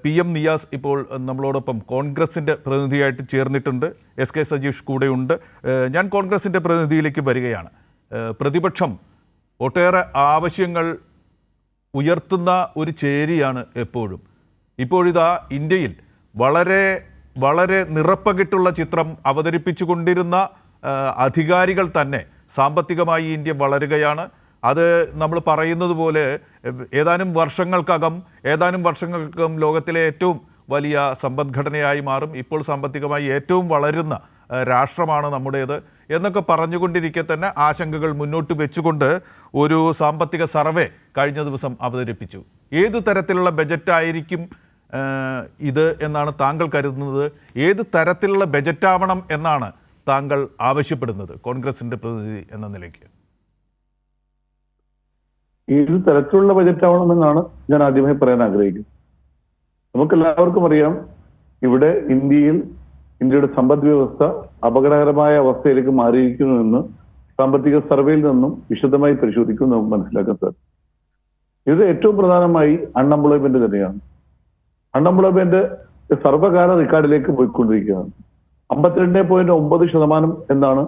PM Niyas ഇപ്പോൾ നമ്മളോടൊപ്പം കോൺഗ്രസിൻ്റെ പ്രതിനിധിയായിട്ട് ചേർന്നിട്ടുണ്ട്. SK സജീഷ് കൂടെയുണ്ട്. ഞാൻ കോൺഗ്രസിൻ്റെ പ്രതിനിധിയിലേക്ക് വരികയാണ്. പ്രതിപക്ഷം ഒട്ടേറെ ആവശ്യങ്ങൾ ഉയർത്തുന്ന ഒരു ചേരിയാണ് എപ്പോഴും. ഇപ്പോഴിതാ ഇന്ത്യയിൽ വളരെ വളരെ നിറപ്പകിട്ടുള്ള ചിത്രം അവതരിപ്പിച്ചുകൊണ്ടിരുന്ന അധികാരികൾ തന്നെ സാമ്പത്തികമായി ഇന്ത്യ വളരുകയാണ്. അത് നമ്മൾ പറയുന്നത് പോലെ ഏതാനും വർഷങ്ങൾക്കകം ലോകത്തിലെ ഏറ്റവും വലിയ സമ്പദ്ഘടനയായി മാറും. ഇപ്പോൾ സാമ്പത്തികമായി ഏറ്റവും വളരുന്ന രാഷ്ട്രമാണ് നമ്മുടേത് എന്നൊക്കെ പറഞ്ഞുകൊണ്ടിരിക്കെ തന്നെ ആശങ്കകൾ മുന്നോട്ട് വെച്ചുകൊണ്ട് ഒരു സാമ്പത്തിക സർവേ കഴിഞ്ഞ ദിവസം അവതരിപ്പിച്ചു. ഏത് തരത്തിലുള്ള ബജറ്റായിരിക്കും ഇത് എന്നാണ് താങ്കൾ കരുതുന്നത്? ഏത് തരത്തിലുള്ള ബജറ്റാവണം എന്നാണ് താങ്കൾ ആവശ്യപ്പെടുന്നത് കോൺഗ്രസിൻ്റെ പ്രതിനിധി എന്ന നിലയ്ക്ക്? ഏത് തരത്തിലുള്ള ബജറ്റാവണമെന്നാണ് ഞാൻ ആദ്യമായി പറയാൻ ആഗ്രഹിക്കുന്നത്. നമുക്കെല്ലാവർക്കും അറിയാം, ഇവിടെ ഇന്ത്യയുടെ സമ്പദ് വ്യവസ്ഥ അപകടകരമായ അവസ്ഥയിലേക്ക് മാറിയിരിക്കുന്നുവെന്ന് സാമ്പത്തിക സർവേയിൽ നിന്നും വിശദമായി പരിശോധിക്കും നമുക്ക് മനസ്സിലാക്കാൻ സാധിക്കും. ഇത് ഏറ്റവും പ്രധാനമായി അൺഎംപ്ലോയ്മെന്റ് തന്നെയാണ്. അൺഎംപ്ലോയ്മെന്റ് സർവകാല റെക്കോർഡിലേക്ക് പോയിക്കൊണ്ടിരിക്കുകയാണ്. 52.9% എന്നാണ്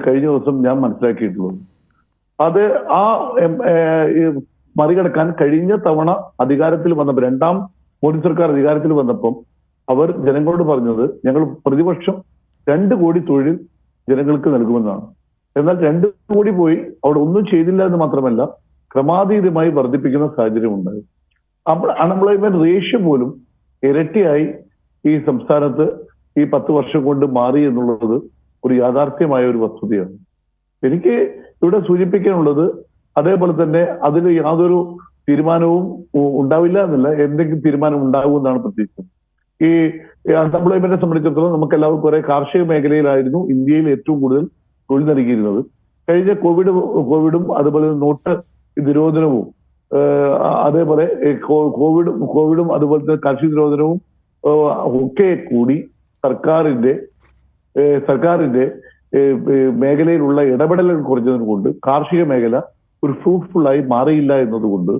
കഴിഞ്ഞ ദിവസം ഞാൻ മനസ്സിലാക്കിയിട്ടുള്ളത്. അത് മറികടക്കാൻ കഴിഞ്ഞ തവണ അധികാരത്തിൽ വന്നപ്പോൾ, രണ്ടാം മോദി സർക്കാർ അധികാരത്തിൽ വന്നപ്പം അവർ ജനങ്ങളോട് പറഞ്ഞത് ഞങ്ങൾ പ്രതിവർഷം 2 കോടി തൊഴിൽ ജനങ്ങൾക്ക് നൽകുമെന്നാണ്. എന്നാൽ 2 കോടി പോയി അവിടെ ഒന്നും ചെയ്തില്ല എന്ന് മാത്രമല്ല, ക്രമാതീതമായി വർദ്ധിപ്പിക്കുന്ന സാഹചര്യം ഉണ്ടായി. അൺഎംപ്ലോയ്മെന്റ് റേഷ്യോ പോലും ഇരട്ടിയായി ഈ സംസ്ഥാനത്ത് ഈ 10 വർഷം കൊണ്ട് മാറി എന്നുള്ളത് ഒരു യാഥാർത്ഥ്യമായ ഒരു വസ്തുതയാണ്. എനിക്ക് ഇവിടെ സൂചിപ്പിക്കാനുള്ളത്, അതേപോലെ തന്നെ അതിൽ യാതൊരു തീരുമാനവും ഉണ്ടാവില്ല എന്നല്ല, എന്തെങ്കിലും തീരുമാനം ഉണ്ടാകുമെന്നാണ് പ്രതീക്ഷിക്കുന്നത്. ഈ അൺഎംപ്ലോയ്മെന്റിനെ സംബന്ധിച്ചിടത്തോളം നമുക്ക് എല്ലാവർക്കും കുറെ കാർഷിക മേഖലയിലായിരുന്നു ഇന്ത്യയിൽ ഏറ്റവും കൂടുതൽ തൊഴിൽ നൽകിയിരുന്നത്. കഴിഞ്ഞ കോവിഡും അതുപോലെ നോട്ട് നിരോധനവും അതേപോലെ കോവിഡും അതുപോലെ തന്നെ കാർഷിക നിരോധനവും ഒക്കെ കൂടി സർക്കാരിന്റെ മേഖലയിലുള്ള ഇടപെടലുകൾ കുറഞ്ഞതിന് കൊണ്ട് കാർഷിക മേഖല ഒരു ഫ്രൂട്ട്ഫുള്ളായി മാറിയില്ല എന്നതുകൊണ്ട്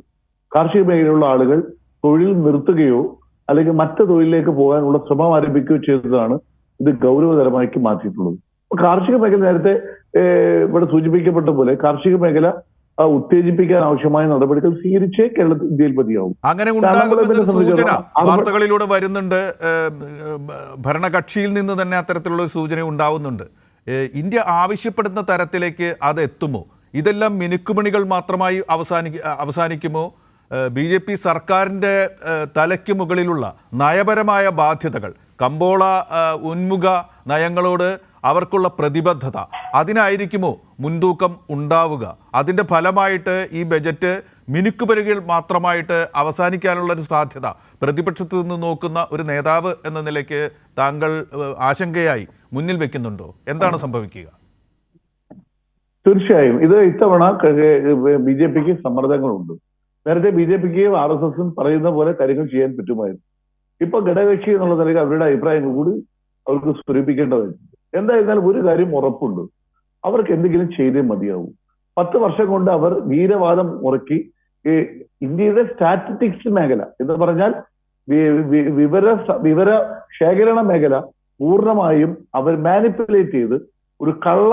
കാർഷിക മേഖലയിലുള്ള ആളുകൾ തൊഴിൽ നിർത്തുകയോ അല്ലെങ്കിൽ മറ്റു തൊഴിലിലേക്ക് പോകാനുള്ള ശ്രമം ആരംഭിക്കുകയോ ചെയ്തതാണ് ഇത് ഗൗരവതരമാക്കി മാറ്റിയിട്ടുള്ളത്. അപ്പൊ കാർഷിക മേഖല നേരത്തെ ഇവിടെ സൂചിപ്പിക്കപ്പെട്ട പോലെ കാർഷിക മേഖല ഉത്തേജിപ്പിക്കാൻ ആവശ്യമായ നടപടികൾ സ്വീകരിച്ചേ ഇന്ത്യയിൽ മതിയാവും. അങ്ങനെ ഉണ്ടാകുമെന്നൊരു സൂചന വാർത്തകളിലൂടെ വരുന്നുണ്ട്. ഭരണകക്ഷിയിൽ നിന്ന് തന്നെ അത്തരത്തിലുള്ള സൂചന ഉണ്ടാവുന്നുണ്ട്. ഇന്ത്യ ആവശ്യപ്പെടുന്ന തരത്തിലേക്ക് അത് എത്തുമോ? ഇതെല്ലാം മിനുക്കുമണികൾ മാത്രമായി അവസാനിക്കുമോ? BJP സർക്കാരിൻ്റെ തലയ്ക്ക് മുകളിലുള്ള നയപരമായ ബാധ്യതകൾ, കമ്പോള ഉന്മുഖ നയങ്ങളോട് അവർക്കുള്ള പ്രതിബദ്ധത, അതിനായിരിക്കുമോ മുൻതൂക്കം ഉണ്ടാവുക? അതിൻ്റെ ഫലമായിട്ട് ഈ ബജറ്റ് മിനുക്കുപരികൾ മാത്രമായിട്ട് അവസാനിക്കാനുള്ളൊരു സാധ്യത പ്രതിപക്ഷത്തു നിന്ന് നോക്കുന്ന ഒരു നേതാവ് എന്ന നിലയ്ക്ക് താങ്കൾ ആശങ്കയായി മുന്നിൽ വെക്കുന്നുണ്ടോ? എന്താണ് സംഭവിക്കുക? തീർച്ചയായും ഇത് ഇത്തവണ BJPക്ക് സമ്മർദ്ദങ്ങളുണ്ട്. നേരത്തെ BJPക്ക് RSSും പറയുന്ന പോലെ കാര്യങ്ങൾ ചെയ്യാൻ പറ്റുമായിരുന്നു. ഇപ്പൊ ഘടകകക്ഷി എന്നുള്ള നിലയ്ക്ക് അവരുടെ അഭിപ്രായങ്ങൾ കൂടി അവർക്ക് സ്വരൂപിക്കേണ്ടതായിരുന്നു. എന്തായിരുന്നാലും ഒരു കാര്യം ഉറപ്പുണ്ട്, അവർക്ക് എന്തെങ്കിലും ചെയ്തേ മതിയാവും. 10 വർഷം കൊണ്ട് അവർ വീരവാദം ഉറക്കി ഇന്ത്യയുടെ സ്റ്റാറ്റിസ്റ്റിക്സ് മേഖല എന്ന് പറഞ്ഞാൽ വിവര ശേഖരണ മേഖല പൂർണ്ണമായും അവർ മാനിപ്പുലേറ്റ് ചെയ്ത് ഒരു കള്ള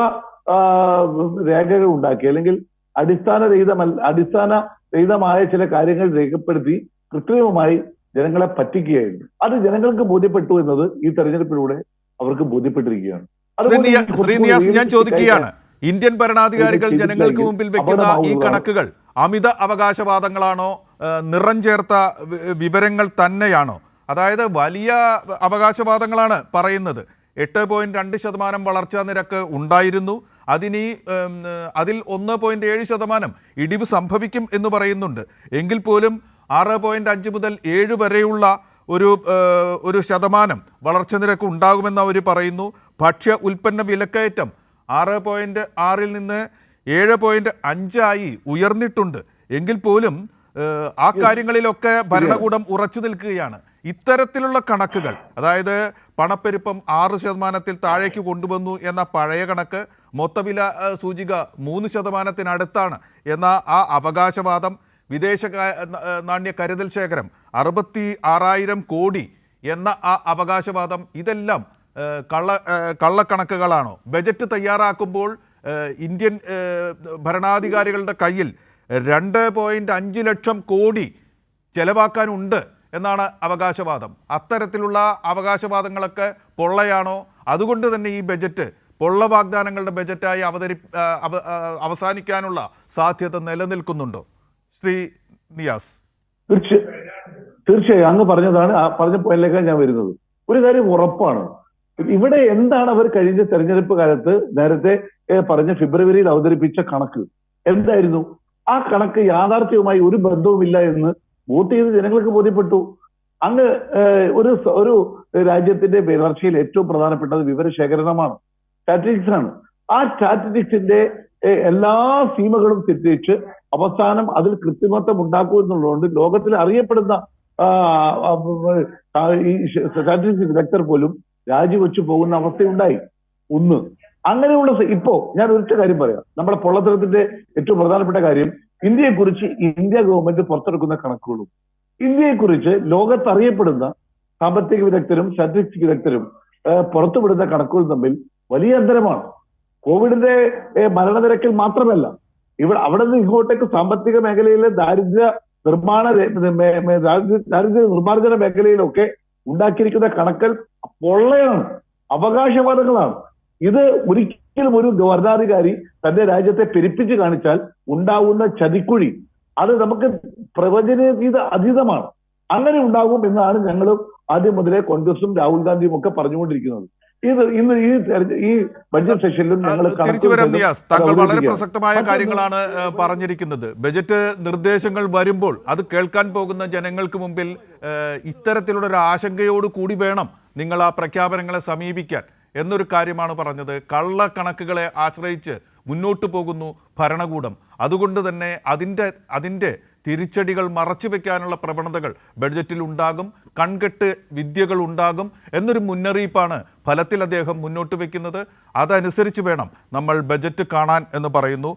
രേഖകൾ ഉണ്ടാക്കി, അല്ലെങ്കിൽ അടിസ്ഥാനരഹിതമായ ചില കാര്യങ്ങൾ രേഖപ്പെടുത്തി കൃത്രിമമായി ജനങ്ങളെ പറ്റിക്കുകയായിരുന്നു. അത് ജനങ്ങൾക്ക് ബോധ്യപ്പെട്ടു എന്നത് ഈ തെരഞ്ഞെടുപ്പിലൂടെ അവർക്ക് ബോധ്യപ്പെട്ടിരിക്കുകയാണ്. ഞാൻ ചോദിക്കുകയാണ്, ഇന്ത്യൻ ഭരണാധികാരികൾ ജനങ്ങൾക്ക് മുമ്പിൽ വെക്കുന്ന ഈ കണക്കുകൾ അമിത അവകാശവാദങ്ങളാണോ, നിറം ചേർത്ത വിവരങ്ങൾ തന്നെയാണോ? അതായത് വലിയ അവകാശവാദങ്ങളാണ് പറയുന്നത്. 8.2% വളർച്ചാ നിരക്ക് ഉണ്ടായിരുന്നു, അതിൽ 1.7% ഇടിവ് സംഭവിക്കും എന്ന് പറയുന്നുണ്ട്. എങ്കിൽ പോലും 6.5 മുതൽ 7 വരെയുള്ള ഒരു ശതമാനം വളർച്ച നിരക്ക് ഉണ്ടാകുമെന്ന് അവർ പറയുന്നു. ഭക്ഷ്യ ഉൽപ്പന്ന വിലക്കയറ്റം 6.6 നിന്ന് 7.5 ഉയർന്നിട്ടുണ്ട്. എങ്കിൽ പോലും ആ കാര്യങ്ങളിലൊക്കെ ഭരണകൂടം ഉറച്ചു നിൽക്കുകയാണ്. ഇത്തരത്തിലുള്ള കണക്കുകൾ, അതായത് പണപ്പെരുപ്പം 6% താഴേക്ക് കൊണ്ടുവന്നു എന്ന പഴയ കണക്ക്, മൊത്തവില സൂചിക 3%-അടുത്താണ് എന്ന ആ അവകാശവാദം, വിദേശ നാണ്യ കരുതൽ ശേഖരം 66,000 കോടി എന്ന ആ അവകാശവാദം ഇതെല്ലാം കള്ളക്കണക്കുകളാണോ? ബജറ്റ് തയ്യാറാക്കുമ്പോൾ ഇന്ത്യൻ ഭരണാധികാരികളുടെ കയ്യിൽ 2.5 ലക്ഷം കോടി ചെലവാക്കാനുണ്ട് എന്നാണ് അവകാശവാദം. അത്തരത്തിലുള്ള അവകാശവാദങ്ങളൊക്കെ പൊള്ളയാണോ? അതുകൊണ്ട് തന്നെ ഈ ബജറ്റ് പൊള്ള വാഗ്ദാനങ്ങളുടെ ബജറ്റായി അവസാനിക്കാനുള്ള സാധ്യത നിലനിൽക്കുന്നുണ്ടോ ശ്രീ നിയാസ്? തീർച്ചയായും അങ്ങ് പറഞ്ഞതാണ്, പറഞ്ഞ പോയിന്റിലേക്കാണ് ഞാൻ വരുന്നത്. ഒരു കാര്യം ഉറപ്പാണ്, ഇവിടെ എന്താണ് അവർ കഴിഞ്ഞ തെരഞ്ഞെടുപ്പ് കാലത്ത് നേരത്തെ പറഞ്ഞ ഫെബ്രുവരിയിൽ അവതരിപ്പിച്ച കണക്ക് എന്തായിരുന്നു? ആ കണക്ക് യാഥാർത്ഥ്യവുമായി ഒരു ബന്ധവുമില്ല എന്ന് വോട്ട് ചെയ്ത് ജനങ്ങൾക്ക് ബോധ്യപ്പെട്ടു. അങ്ങ് ഒരു രാജ്യത്തിന്റെ വളർച്ചയിൽ ഏറ്റവും പ്രധാനപ്പെട്ടത് വിവരശേഖരണമാണ്, സ്റ്റാറ്റിസ്റ്റിക്സ് ആണ്. ആ സ്റ്റാറ്റിസ്റ്റിക്സിന്റെ എല്ലാ സീമകളും തെറ്റിച്ച് അവസാനം അതിൽ കൃത്രിമത്വം ഉണ്ടാക്കൂ എന്നുള്ളതുകൊണ്ട് ലോകത്തിൽ അറിയപ്പെടുന്ന ഈ സ്റ്റാറ്റിസ്റ്റിക്സ് വിദഗ്ധർ പോലും രാജിവെച്ചു പോകുന്ന അവസ്ഥയുണ്ടായി. ഒന്ന് അങ്ങനെയുള്ള ഇപ്പോ ഞാൻ ഒരൊറ്റ കാര്യം പറയാം. നമ്മുടെ പൊള്ളത്തരത്തിന്റെ ഏറ്റവും പ്രധാനപ്പെട്ട കാര്യം ഇന്ത്യയെക്കുറിച്ച് ഇന്ത്യ ഗവൺമെന്റ് പുറത്തെടുക്കുന്ന കണക്കുകളും ഇന്ത്യയെക്കുറിച്ച് ലോകത്ത് അറിയപ്പെടുന്ന സാമ്പത്തിക വിദഗ്ധരും സ്റ്റാറ്റിസ്റ്റിക്സ് വിദഗ്ധരും പുറത്തുവിടുന്ന കണക്കുകളും തമ്മിൽ വലിയ അന്തരമാണ്. കോവിഡിന്റെ മരണനിരക്കിൽ മാത്രമല്ല, അവിടെ നിന്ന് ഇങ്ങോട്ടേക്ക് സാമ്പത്തിക മേഖലയിലെ ദാരിദ്ര്യ നിർമ്മാർജ്ജന മേഖലയിലൊക്കെ ഉണ്ടാക്കിയിരിക്കുന്ന കണക്കൽ പൊള്ളയാണ്, അവകാശവാദങ്ങളാണ്. ഇത് ഒരിക്കലും ഒരു ഭരണാധികാരി തന്റെ രാജ്യത്തെ പെരുപ്പിച്ച് കാണിച്ചാൽ ഉണ്ടാവുന്ന ചതിക്കുഴി അത് നമുക്ക് പ്രവചനീയ അതീതമാണ്. അങ്ങനെ ഉണ്ടാകും എന്നാണ് ഞങ്ങൾ ആദ്യം മുതലേ കോൺഗ്രസും രാഹുൽ ഗാന്ധിയും ഒക്കെ പറഞ്ഞുകൊണ്ടിരിക്കുന്നത്. ഇന്ന് ഈ ബഡ്ജറ്റ് സെഷനിലും ഞങ്ങൾ തിരിച്ചു വരാം നിയാസ്. താങ്കൾ വളരെ പ്രസക്തമായ കാര്യങ്ങളാണ് പറഞ്ഞിരിക്കുന്നത്. ബജറ്റ് നിർദ്ദേശങ്ങൾ വരുമ്പോൾ അത് കേൾക്കാൻ പോകുന്ന ജനങ്ങൾക്ക് മുമ്പിൽ ഇത്തരത്തിലുള്ള ഒരു ആശങ്കയോട് കൂടി വേണം നിങ്ങൾ ആ പ്രഖ്യാപനങ്ങളെ സമീപിക്കാൻ എന്നൊരു കാര്യമാണ് പറഞ്ഞത്. കള്ളക്കണക്കുകളെ ആശ്രയിച്ച് മുന്നോട്ട് പോകുന്നു ഭരണകൂടം. അതുകൊണ്ട് തന്നെ അതിൻ്റെ തിരിച്ചടികൾ മറച്ചു വെക്കാനുള്ള പ്രവണതകൾ ബഡ്ജറ്റിൽ ഉണ്ടാകും, കൺകെട്ട് വിദ്യകൾ ഉണ്ടാകും എന്നൊരു മുന്നറിയിപ്പാണ് ഫലത്തിൽ അദ്ദേഹം മുന്നോട്ട് വയ്ക്കുന്നത്. അതനുസരിച്ച് വേണം നമ്മൾ ബജറ്റ് കാണാൻ എന്ന് പറയുന്നു.